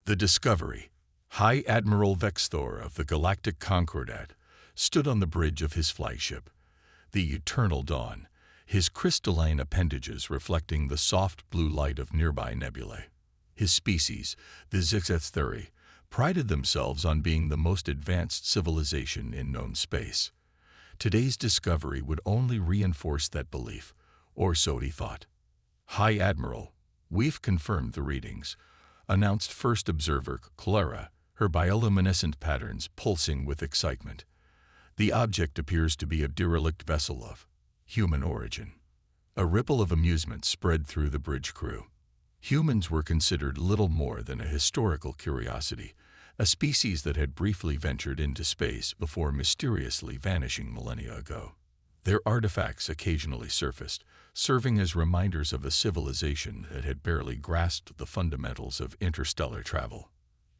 The Discovery. High Admiral Vexthor of the Galactic Concordat stood on the bridge of his flagship, the Eternal Dawn, his crystalline appendages reflecting the soft blue light of nearby nebulae. His species, the HFY, prided themselves on being the most advanced civilization in known space. Today's discovery would only reinforce that belief, or so he thought. High Admiral, we've confirmed the readings, announced first observer Clara, her bioluminescent patterns pulsing with excitement. The object appears to be a derelict vessel of human origin. A ripple of amusement spread through the bridge crew. Humans were considered little more than a historical curiosity, a species that had briefly ventured into space before mysteriously vanishing millennia ago. Their artifacts occasionally surfaced, serving as reminders of a civilization that had barely grasped the fundamentals of interstellar travel.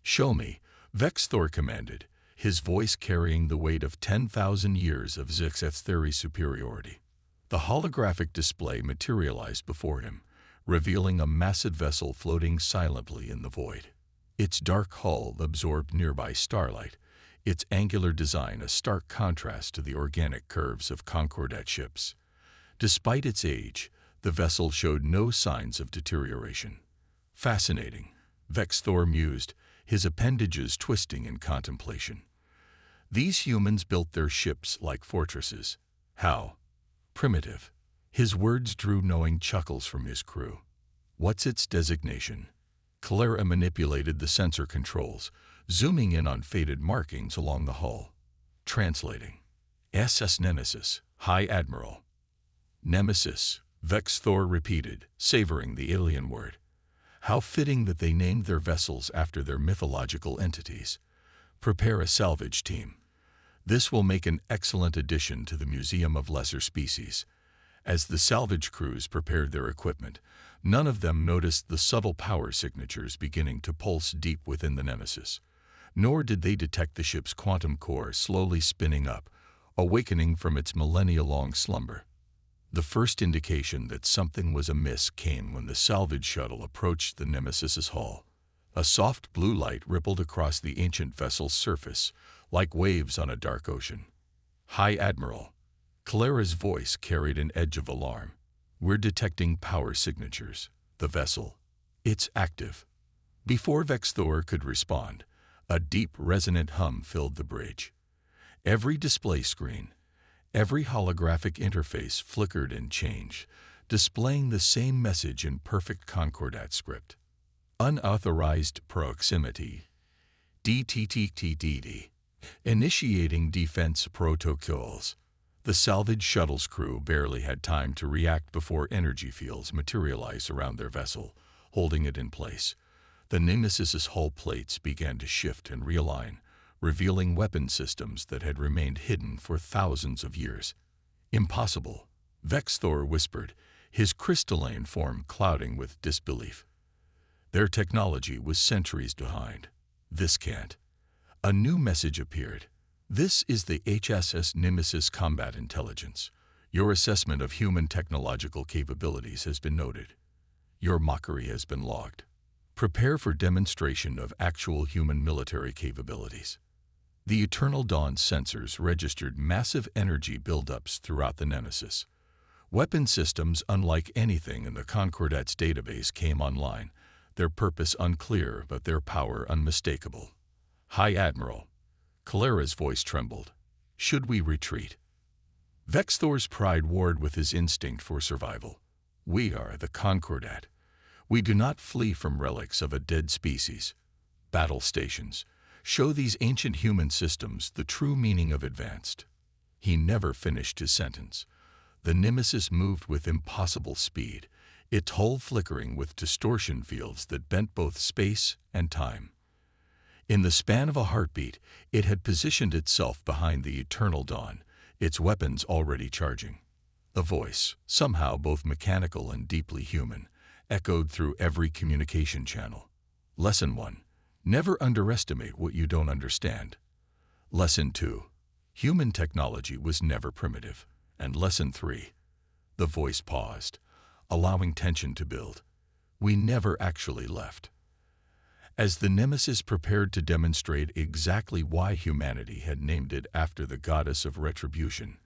"Show me," Vexthor commanded, his voice carrying the weight of 10,000 years of HFY superiority. The holographic display materialized before him, revealing a massive vessel floating silently in the void. Its dark hull absorbed nearby starlight, its angular design a stark contrast to the organic curves of Concordat ships. Despite its age, the vessel showed no signs of deterioration. "Fascinating," Vexthor mused, his appendages twisting in contemplation. These humans built their ships like fortresses. How? Primitive. His words drew knowing chuckles from his crew. "What's its designation?" Clara manipulated the sensor controls, zooming in on faded markings along the hull. Translating. "SS Nemesis, High Admiral." "Nemesis," Vexthor repeated, savoring the alien word. How fitting that they named their vessels after their mythological entities. "Prepare a salvage team. This will make an excellent addition to the Museum of Lesser Species." As the salvage crews prepared their equipment, none of them noticed the subtle power signatures beginning to pulse deep within the Nemesis. Nor did they detect the ship's quantum core slowly spinning up, awakening from its millennia-long slumber. The first indication that something was amiss came when the salvage shuttle approached the Nemesis's hull. A soft blue light rippled across the ancient vessel's surface, like waves on a dark ocean. "High Admiral." Clara's voice carried an edge of alarm. "We're detecting power signatures. The vessel. It's active." Before Vexthor could respond, a deep, resonant hum filled the bridge. Every display screen, every holographic interface flickered and changed, displaying the same message in perfect Concordat script. "Unauthorized proximity. DTTTTD. Initiating defense protocols." The salvage shuttle's crew barely had time to react before energy fields materialized around their vessel, holding it in place. The Nemesis's hull plates began to shift and realign, revealing weapon systems that had remained hidden for thousands of years. "Impossible," Vexthor whispered, his crystalline form clouding with disbelief. Their technology was centuries behind. "This can't." A new message appeared. "This is the HSS Nemesis Combat Intelligence. Your assessment of human technological capabilities has been noted. Your mockery has been logged. Prepare for demonstration of actual human military capabilities." The Eternal Dawn's sensors registered massive energy buildups throughout the Nemesis. Weapon systems unlike anything in the Concordat's database came online, their purpose unclear but their power unmistakable. "High Admiral." Clara's voice trembled. "Should we retreat?" Vexthor's pride warred with his instinct for survival. "We are the Concordat. We do not flee from relics of a dead species. Battle stations. Show these ancient human systems the true meaning of advanced." He never finished his sentence. The Nemesis moved with impossible speed, its hull flickering with distortion fields that bent both space and time. In the span of a heartbeat, it had positioned itself behind the Eternal Dawn, its weapons already charging. A voice, somehow both mechanical and deeply human, echoed through every communication channel. "Lesson 1. Never underestimate what you don't understand. Lesson 2. Human technology was never primitive. And Lesson 3. The voice paused, allowing tension to build. We never actually left." As the Nemesis prepared to demonstrate exactly why humanity had named it after the goddess of retribution,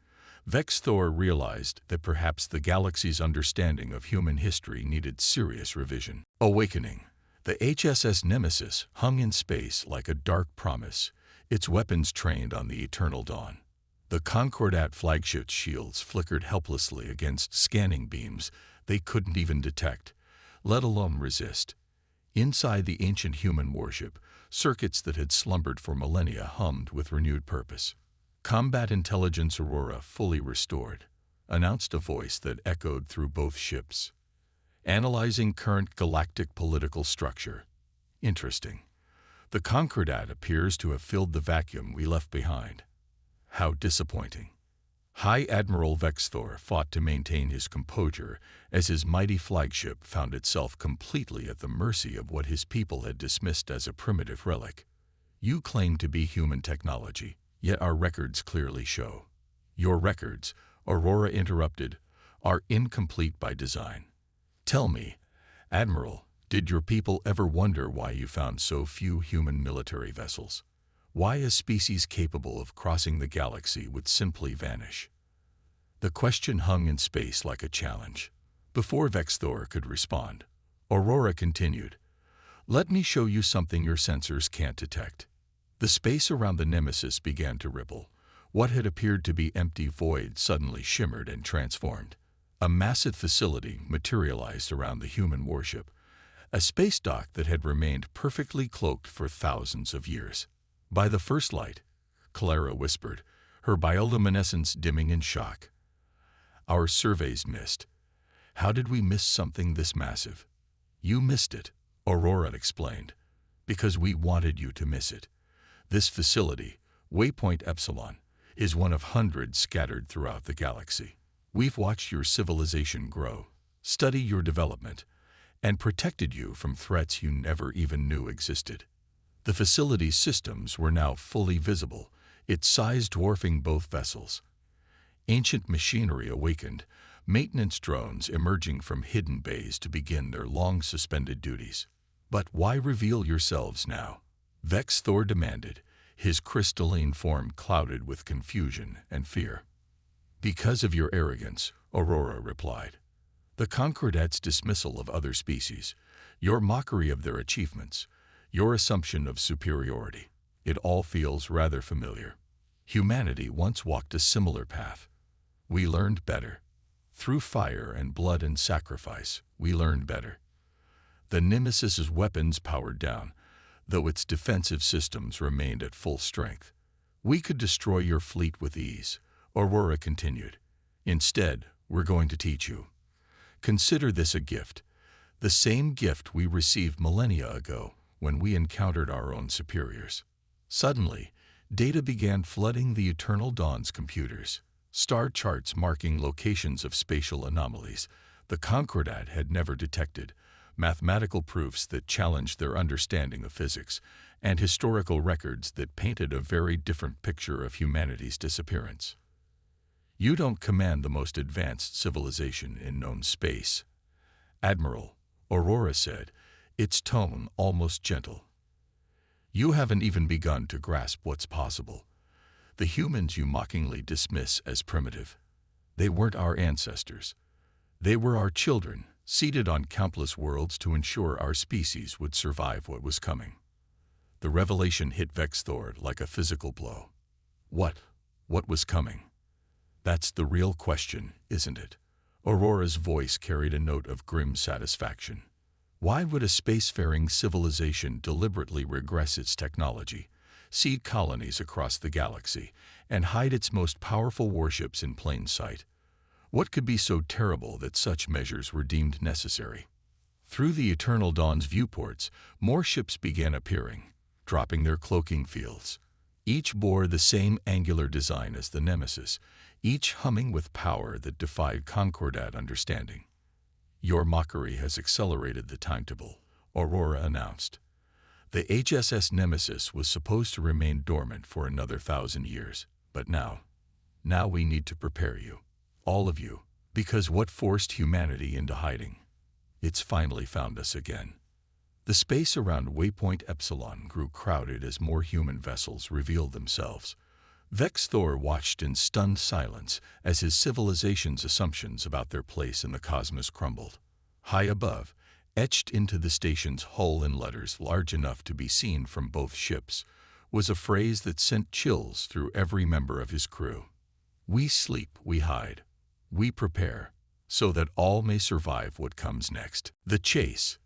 Vexthor realized that perhaps the galaxy's understanding of human history needed serious revision. Awakening. The HSS Nemesis hung in space like a dark promise, its weapons trained on the eternal dawn. The Concordat flagship's shields flickered helplessly against scanning beams they couldn't even detect, let alone resist. Inside the ancient human warship, circuits that had slumbered for millennia hummed with renewed purpose. "Combat Intelligence Aurora fully restored," announced a voice that echoed through both ships. "Analyzing current galactic political structure. Interesting. The Concordat appears to have filled the vacuum we left behind. How disappointing." High Admiral Vexthor fought to maintain his composure as his mighty flagship found itself completely at the mercy of what his people had dismissed as a primitive relic. "You claim to be human technology, yet our records clearly show." "Your records," Aurora interrupted, "are incomplete by design. Tell me, Admiral, did your people ever wonder why you found so few human military vessels? Why a species capable of crossing the galaxy would simply vanish?" The question hung in space like a challenge. Before Vexthor could respond, Aurora continued, "Let me show you something your sensors can't detect." The space around the Nemesis began to ripple. What had appeared to be empty void suddenly shimmered and transformed. A massive facility materialized around the human warship, a space dock that had remained perfectly cloaked for thousands of years. "By the first light," Clara whispered, her bioluminescence dimming in shock. "Our surveys missed." "How did we miss something this massive?" "You missed it," Aurora explained, "because we wanted you to miss it. This facility, Waypoint Epsilon, is one of hundreds scattered throughout the galaxy. We've watched your civilization grow, studied your development, and protected you from threats you never even knew existed." The facility's systems were now fully visible, its size dwarfing both vessels. Ancient machinery awakened, maintenance drones emerging from hidden bays to begin their long-suspended duties. "But why reveal yourselves now?" Vexthor demanded, his crystalline form clouded with confusion and fear. "Because of your arrogance," Aurora replied. "The Concordat's dismissal of other species, your mockery of their achievements, your assumption of superiority. It all feels rather familiar. Humanity once walked a similar path. We learned better. Through fire and blood and sacrifice, we learned better. The Nemesis's weapons powered down, though its defensive systems remained at full strength. We could destroy your fleet with ease," Aurora continued. "Instead, we're going to teach you. Consider this a gift, the same gift we received millennia ago when we encountered our own superiors." Suddenly, data began flooding the Eternal Dawn's computers. Star charts marking locations of spatial anomalies the Concordat had never detected, mathematical proofs that challenged their understanding of physics, and historical records that painted a very different picture of humanity's disappearance. "You don't command the most advanced civilization in known space, Admiral," Aurora said, its tone almost gentle. "You haven't even begun to grasp what's possible. The humans you mockingly dismiss as primitive. They weren't our ancestors. They were our children, seated on countless worlds to ensure our species would survive what was coming." The revelation hit Vexthor like a physical blow. What was coming? That's the real question, isn't it? Aurora's voice carried a note of grim satisfaction. Why would a spacefaring civilization deliberately regress its technology, seed colonies across the galaxy, and hide its most powerful warships in plain sight? What could be so terrible that such measures were deemed necessary? Through the Eternal Dawn's viewports, more ships began appearing, dropping their cloaking fields. Each bore the same angular design as the Nemesis, each humming with power that defied Concordat understanding. "Your mockery has accelerated the timetable," Aurora announced. "The HSS Nemesis was supposed to remain dormant for another 1,000 years, but now we need to prepare you, all of you, because what forced humanity into hiding? It's finally found us again." The The space around waypoint Epsilon grew crowded as more human vessels revealed themselves. Vex Thor watched in stunned silence as his civilization's assumptions about their place in the cosmos crumbled. High above, etched into the station's hull in letters large enough to be seen from both ships, was a phrase that sent chills through every member of his crew. We sleep, we hide. We prepare, so that all may survive what comes next. The chase.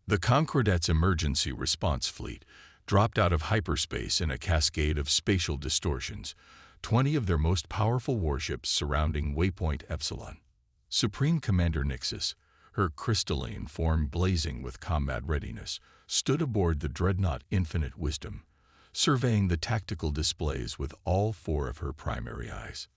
The Concordat's emergency response fleet dropped out of hyperspace in a cascade of spatial distortions, 20 of their most powerful warships surrounding waypoint Epsilon. Supreme Commander Nixus, her crystalline form blazing with combat readiness, stood aboard the dreadnought Infinite Wisdom, surveying the tactical displays with all 4 of her primary eyes.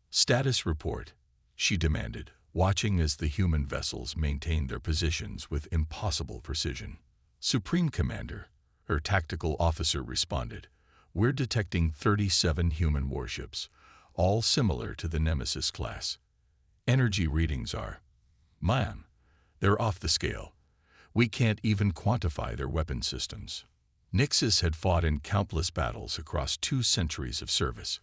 "Status report," she demanded, watching as the human vessels maintained their positions with impossible precision. "Supreme Commander," her tactical officer responded, "we're detecting 37 human warships, all similar to the Nemesis class. Energy readings are, ma'am, they're off the scale. We can't even quantify their weapon systems." Nixus had fought in countless battles across 2 centuries of service.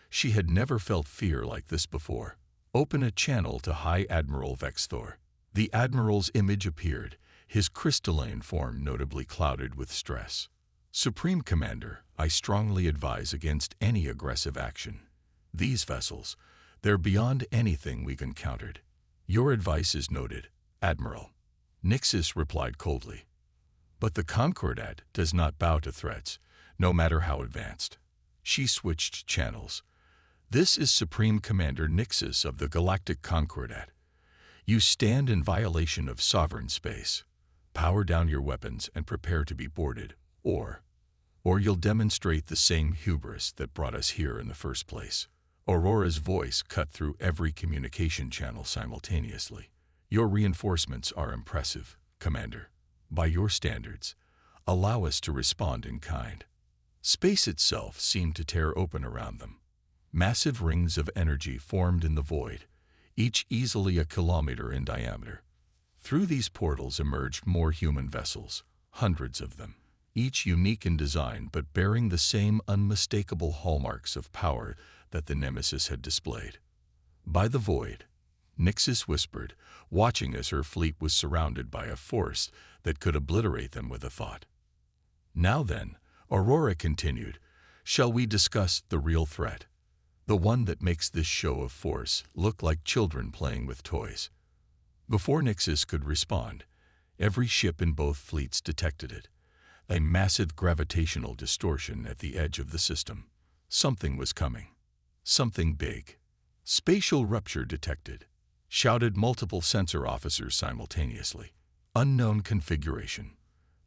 She had never felt fear like this before. "Open a channel to High Admiral Vex Thor." The Admiral's image appeared, his crystalline form notably clouded with stress. "Supreme Commander, I strongly advise against any aggressive action. These vessels, they're beyond anything we've encountered." "Your advice is noted, Admiral," Nixus replied coldly. But the Concordat does not bow to threats, no matter how advanced. She switched channels. "This is Supreme Commander Nixus of the Galactic Concordat. You stand in violation of sovereign space. Power down your weapons and prepare to be boarded, or you'll demonstrate the same hubris that brought us here in the first place." Aurora's voice cut through every communication channel simultaneously. "Your reinforcements are impressive, Commander. By your standards, allow us to respond in kind." Space itself seemed to tear open around them. Massive rings of energy formed in the void, each easily a kilometer in diameter. Through these portals emerged more human vessels, hundreds of them, each unique in design but bearing the same unmistakable hallmarks of power that the Nemesis had displayed. "By the void," Nixus whispered, watching as her fleet was surrounded by a force that could obliterate them with a thought. "Now then," Aurora continued, "shall we discuss the real threat? The one that makes this show of force look like children playing with toys." Before Nixus could respond, every ship in both fleets detected it, a massive gravitational distortion at the edge of the system. Something was coming. Something big. "Spatial rupture detected," shouted multiple sensor officers simultaneously. "Unknown configuration."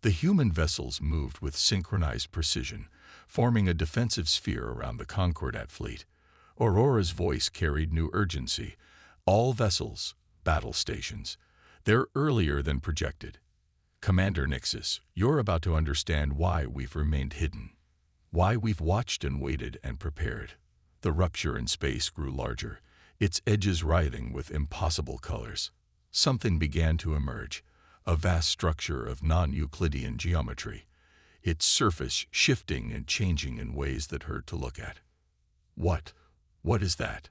The human vessels moved with synchronized precision, forming a defensive sphere around the Concordat fleet. Aurora's voice carried new urgency. "All vessels, battle stations. They're earlier than projected. Commander Nixus, you're about to understand why we've remained hidden. Why we've watched and waited and prepared." The rupture in space grew larger, its edges writhing with impossible colors. Something began to emerge, a vast structure of non-Euclidean geometry, its surface shifting and changing in ways that hurt to look at. What is that?"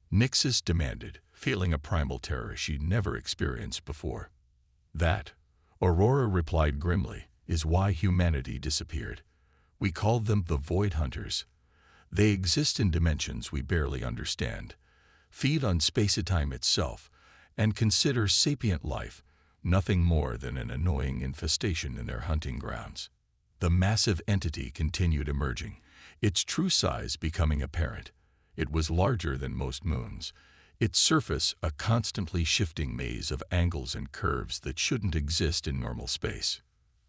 Nixus demanded, feeling a primal terror she'd never experienced before. "That," Aurora replied grimly, "is why humanity disappeared. We called them the Void Hunters. They exist in dimensions we barely understand, feed on space-time itself, and consider sapient life nothing more than an annoying infestation in their hunting grounds." The massive entity continued emerging, its true size becoming apparent. It was larger than most moons, its surface a constantly shifting maze of angles and curves that shouldn't exist in normal space.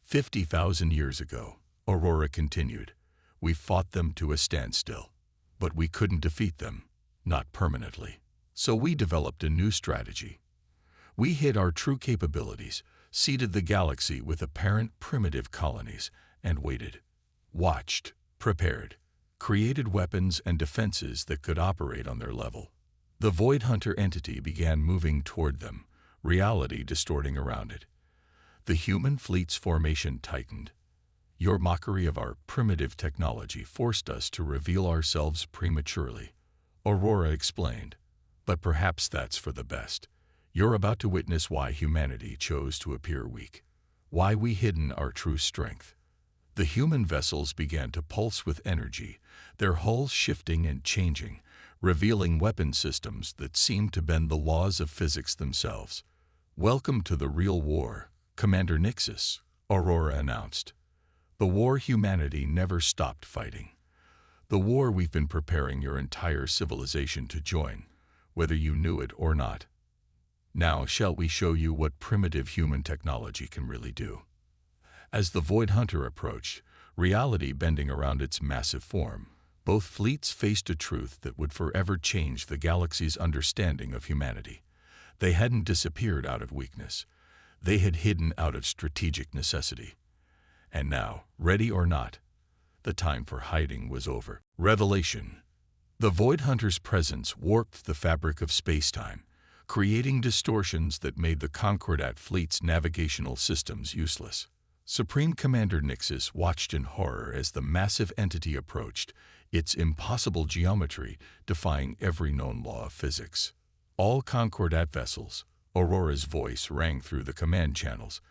50,000 years ago," Aurora continued, "we fought them to a standstill. But we couldn't defeat them, not permanently. So we developed a new strategy. We hid our true capabilities, seeded the galaxy with apparent primitive colonies, and waited. Watched, prepared, created weapons and defenses that could operate on their level. The Void Hunter entity began moving toward them, reality distorting around it. The human fleet's formation tightened. Your mockery of our primitive technology forced us to reveal ourselves prematurely, Aurora explained. But perhaps that's for the best. You're about to witness why humanity chose to appear weak, why we hidden our true strength. The human vessels began to pulse with energy, their hulls shifting and changing, revealing weapon systems that seemed to bend the laws of physics themselves. "Welcome to the real war, Commander Nixus," Aurora announced. "The war humanity never stopped fighting. The war we've been preparing your entire civilization to join, whether you knew it or not. Now shall we show you what primitive human technology can really do?" As the Void Hunter approached, reality bending around its massive form, both fleets faced a truth that would forever change the galaxy's understanding of humanity. They hadn't disappeared out of weakness. They had hidden out of strategic necessity. And now, ready or not, the time for hiding was over. Revelation. The Void Hunter's presence warped the fabric of space-time, creating distortions that made the Concordat fleet's navigational systems useless. Supreme Commander Nixus watched in horror as the massive entity approached, its impossible geometry defying every known law of physics. "All Concordat vessels," Aurora's voice rang through the command channels,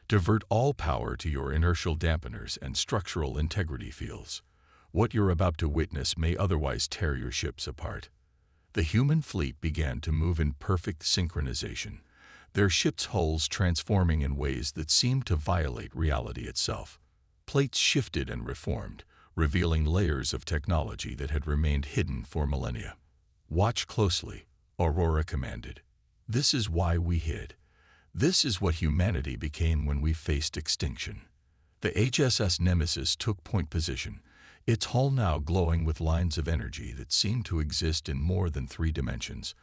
"divert all power to your inertial dampeners and structural integrity fields. What you're about to witness may otherwise tear your ships apart." The human fleet began to move in perfect synchronization, their ships' hulls transforming in ways that seemed to violate reality itself. Plates shifted and reformed, revealing layers of technology that had remained hidden for millennia. "Watch closely," Aurora commanded. "This is why we hid. This is what humanity became when we faced extinction." The HSS Nemesis took point position, its hull now glowing with lines of energy that seemed to exist in more than 3 dimensions.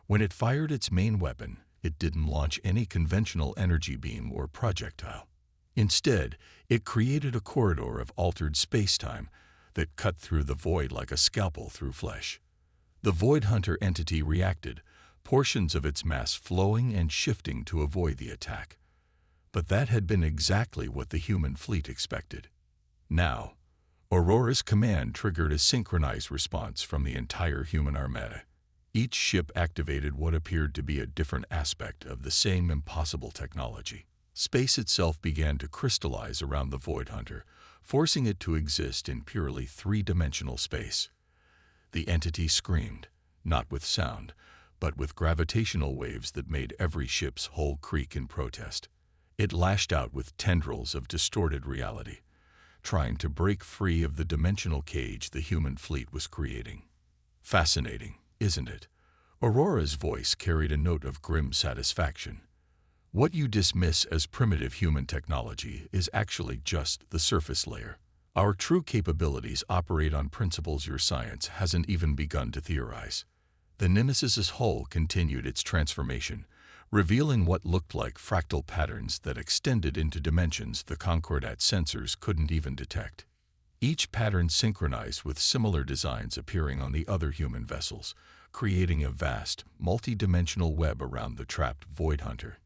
When it fired its main weapon, it didn't launch any conventional energy beam or projectile. Instead, it created a corridor of altered space-time that cut through the void like a scalpel through flesh. The Void Hunter entity reacted, portions of its mass flowing and shifting to avoid the attack. But that had been exactly what the human fleet expected. Now, Aurora's command triggered a synchronized response from the entire human armada. Each ship activated what appeared to be a different aspect of the same impossible technology. Space itself began to crystallize around the Void Hunter, forcing it to exist in purely 3-dimensional space. The entity screamed, not with sound, but with gravitational waves that made every ship's hull creak in protest. It lashed out with tendrils of distorted reality, trying to break free of the dimensional cage the human fleet was creating. "Fascinating, isn't it?" Aurora's voice carried a note of grim satisfaction. "What you dismiss as primitive human technology is actually just the surface layer. Our true capabilities operate on principles your science hasn't even begun to theorize." The Nemesis's hull continued its transformation, revealing what looked like fractal patterns that extended into dimensions the Concordat sensors couldn't even detect. Each pattern synchronized with similar designs appearing on the other human vessels, creating a vast, multi-dimensional web around the trapped Void Hunter.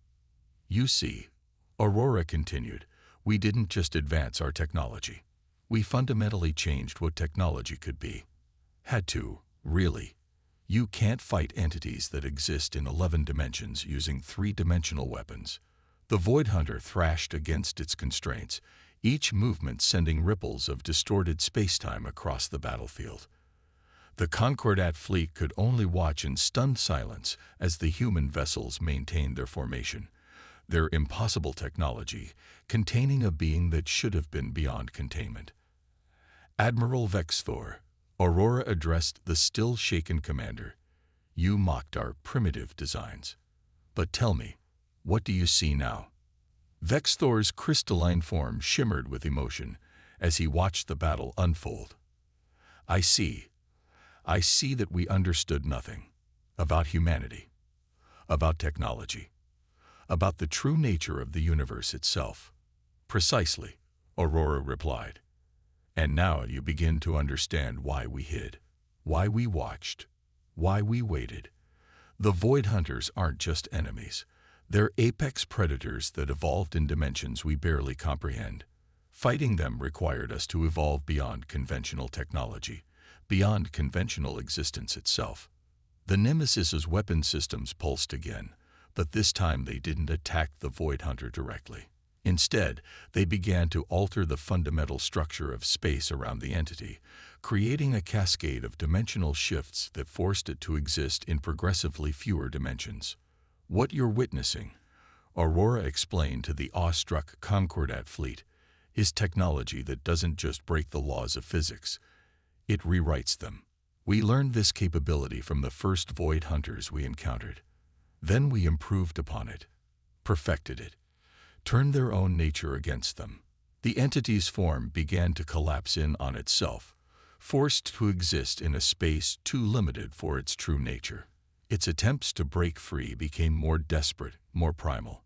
"You see," Aurora continued, "we didn't just advance our technology. We fundamentally changed what technology could be. Had to, really. You can't fight entities that exist in 11 dimensions using 3-dimensional weapons." The Void Hunter thrashed against its constraints, each movement sending ripples of distorted space-time across the battlefield. The Concordat fleet could only watch in stunned silence as the human vessels maintained their formation, their impossible technology containing a being that should have been beyond containment. "Admiral Vexthor," Aurora addressed the still-shaken commander, "you mocked our primitive designs. But tell me, what do you see now?" Vexthor's crystalline form shimmered with emotion as he watched the battle unfold. I see that we understood nothing about humanity, about technology, about the true nature of the universe itself." "Precisely," Aurora replied. "And now you begin to understand why we hid, why we watched, why we waited. The Void Hunters aren't just enemies. They're apex predators that evolved in dimensions we barely comprehend. Fighting them required us to evolve beyond conventional technology, beyond conventional existence itself. The Nemesis's weapon systems pulsed again, but this time they didn't attack the Void Hunter directly. Instead, they began to alter the fundamental structure of space around the entity, creating a cascade of dimensional shifts that forced it to exist in progressively fewer dimensions. What you're witnessing, Aurora explained to the awestruck Concordat fleet, is technology that doesn't just break the laws of physics, it rewrites them. We learned this capability from the first Void Hunters we encountered. Then we improved upon it, perfected it, turned their own nature against them. The entity's form began to collapse in on itself, forced to exist in a space too limited for its true nature. Its attempts to break free became more desperate, more primal.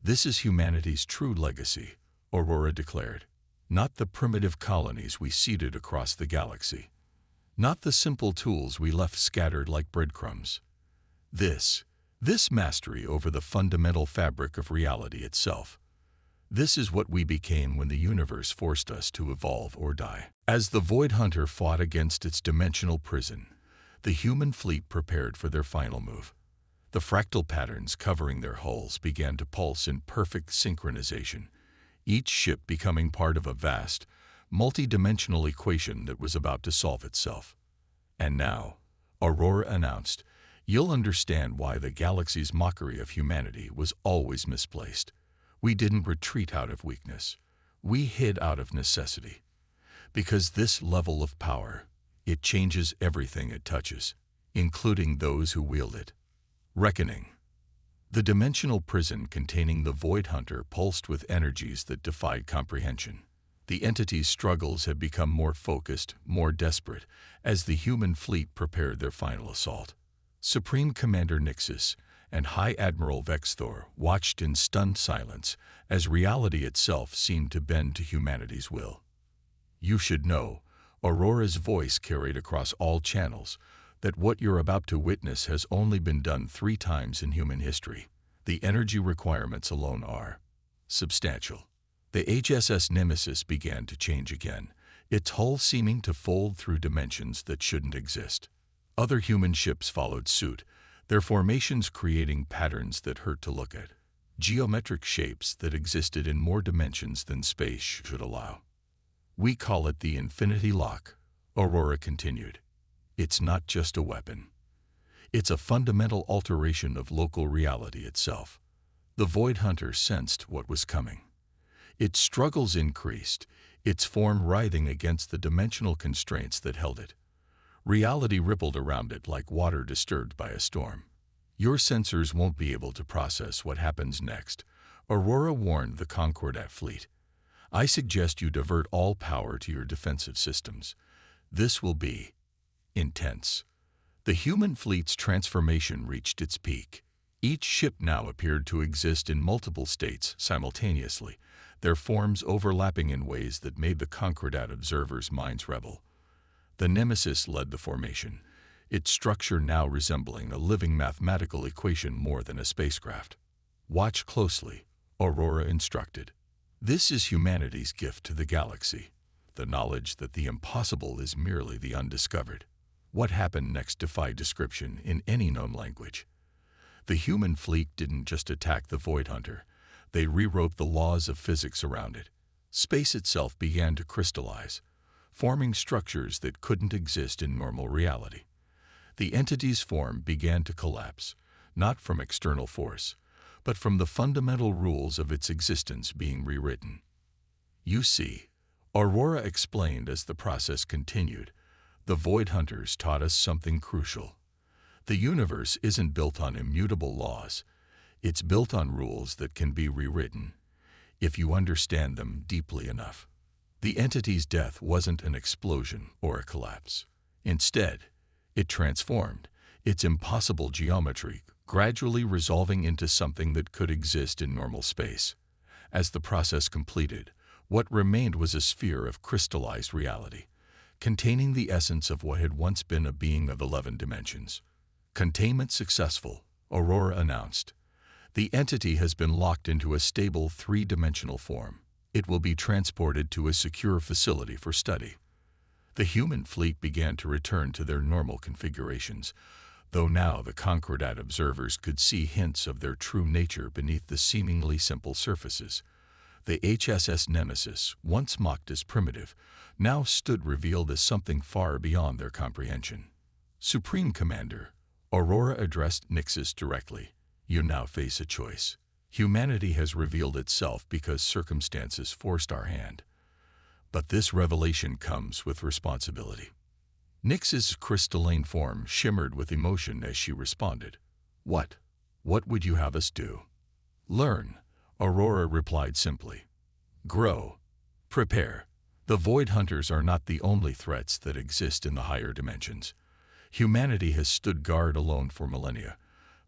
This is humanity's true legacy, Aurora declared. Not the primitive colonies we seeded across the galaxy. Not the simple tools we left scattered like breadcrumbs. This mastery over the fundamental fabric of reality itself. This is what we became when the universe forced us to evolve or die. As the Void Hunter fought against its dimensional prison, the human fleet prepared for their final move. The fractal patterns covering their hulls began to pulse in perfect synchronization, each ship becoming part of a vast, multi-dimensional equation that was about to solve itself. And now, Aurora announced, you'll understand why the galaxy's mockery of humanity was always misplaced. We didn't retreat out of weakness. We hid out of necessity. Because this level of power, it changes everything it touches, including those who wield it. Reckoning. The dimensional prison containing the Void Hunter pulsed with energies that defied comprehension. The entity's struggles had become more focused, more desperate, as the human fleet prepared their final assault. Supreme Commander Nixus and High Admiral Vexthor watched in stunned silence as reality itself seemed to bend to humanity's will. You should know, Aurora's voice carried across all channels, that what you're about to witness has only been done 3 times in human history. The energy requirements alone are substantial. The HSS Nemesis began to change again, its hull seeming to fold through dimensions that shouldn't exist. Other human ships followed suit, their formations creating patterns that hurt to look at, geometric shapes that existed in more dimensions than space should allow. We call it the Infinity Lock, Aurora continued. It's not just a weapon. It's a fundamental alteration of local reality itself. The Void Hunter sensed what was coming. Its struggles increased, its form writhing against the dimensional constraints that held it. Reality rippled around it like water disturbed by a storm. Your sensors won't be able to process what happens next, Aurora warned the Concordat fleet. I suggest you divert all power to your defensive systems. This will be intense. The human fleet's transformation reached its peak. Each ship now appeared to exist in multiple states simultaneously, their forms overlapping in ways that made the Concordat observers' minds rebel. The Nemesis led the formation, its structure now resembling a living mathematical equation more than a spacecraft. Watch closely, Aurora instructed. This is humanity's gift to the galaxy, the knowledge that the impossible is merely the undiscovered. What happened next defied description in any known language. The human fleet didn't just attack the Void Hunter, they rewrote the laws of physics around it. Space itself began to crystallize, forming structures that couldn't exist in normal reality. The entity's form began to collapse, not from external force, but from the fundamental rules of its existence being rewritten. You see, Aurora explained as the process continued, the Void Hunters taught us something crucial. The universe isn't built on immutable laws. It's built on rules that can be rewritten, if you understand them deeply enough. The entity's death wasn't an explosion or a collapse. Instead, it transformed, its impossible geometry gradually resolving into something that could exist in normal space. As the process completed, what remained was a sphere of crystallized reality, containing the essence of what had once been a being of 11 dimensions. Containment successful, Aurora announced. The entity has been locked into a stable three-dimensional form. It will be transported to a secure facility for study. The human fleet began to return to their normal configurations, though now the Concordat observers could see hints of their true nature beneath the seemingly simple surfaces. The HSS Nemesis, once mocked as primitive, now stood revealed as something far beyond their comprehension. Supreme Commander, Aurora addressed Nixus directly. You now face a choice. Humanity has revealed itself because circumstances forced our hand. But this revelation comes with responsibility. Nix's crystalline form shimmered with emotion as she responded. What? What would you have us do? Learn, Aurora replied simply. Grow. Prepare. The Void Hunters are not the only threats that exist in the higher dimensions. Humanity has stood guard alone for millennia,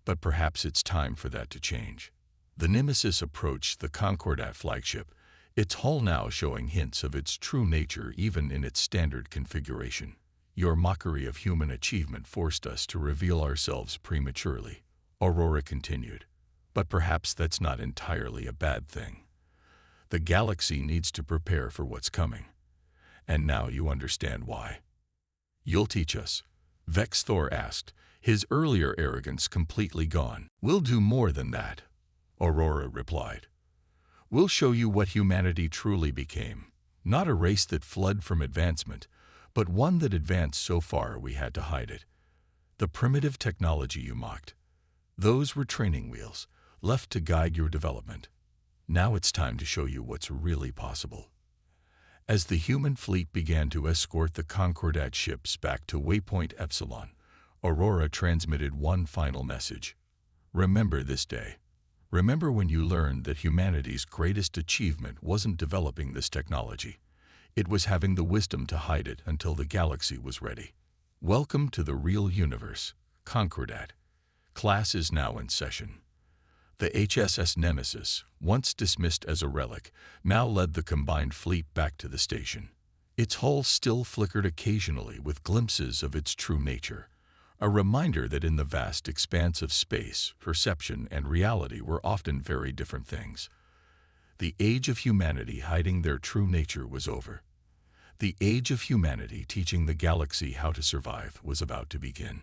but perhaps it's time for that to change. The Nemesis approached the Concordat flagship, its hull now showing hints of its true nature even in its standard configuration. Your mockery of human achievement forced us to reveal ourselves prematurely, Aurora continued. But perhaps that's not entirely a bad thing. The galaxy needs to prepare for what's coming. And now you understand why. You'll teach us, Vex Thor asked, his earlier arrogance completely gone. We'll do more than that, Aurora replied. We'll show you what humanity truly became. Not a race that fled from advancement, but one that advanced so far we had to hide it. The primitive technology you mocked. Those were training wheels, left to guide your development. Now it's time to show you what's really possible. As the human fleet began to escort the Concordat ships back to Waypoint Epsilon, Aurora transmitted one final message. Remember this day. Remember when you learned that humanity's greatest achievement wasn't developing this technology. It was having the wisdom to hide it until the galaxy was ready. Welcome to the real universe, Concordat. Class is now in session. The HSS Nemesis, once dismissed as a relic, now led the combined fleet back to the station. Its hull still flickered occasionally with glimpses of its true nature, a reminder that in the vast expanse of space, perception and reality were often very different things. The age of humanity hiding their true nature was over. The age of humanity teaching the galaxy how to survive was about to begin.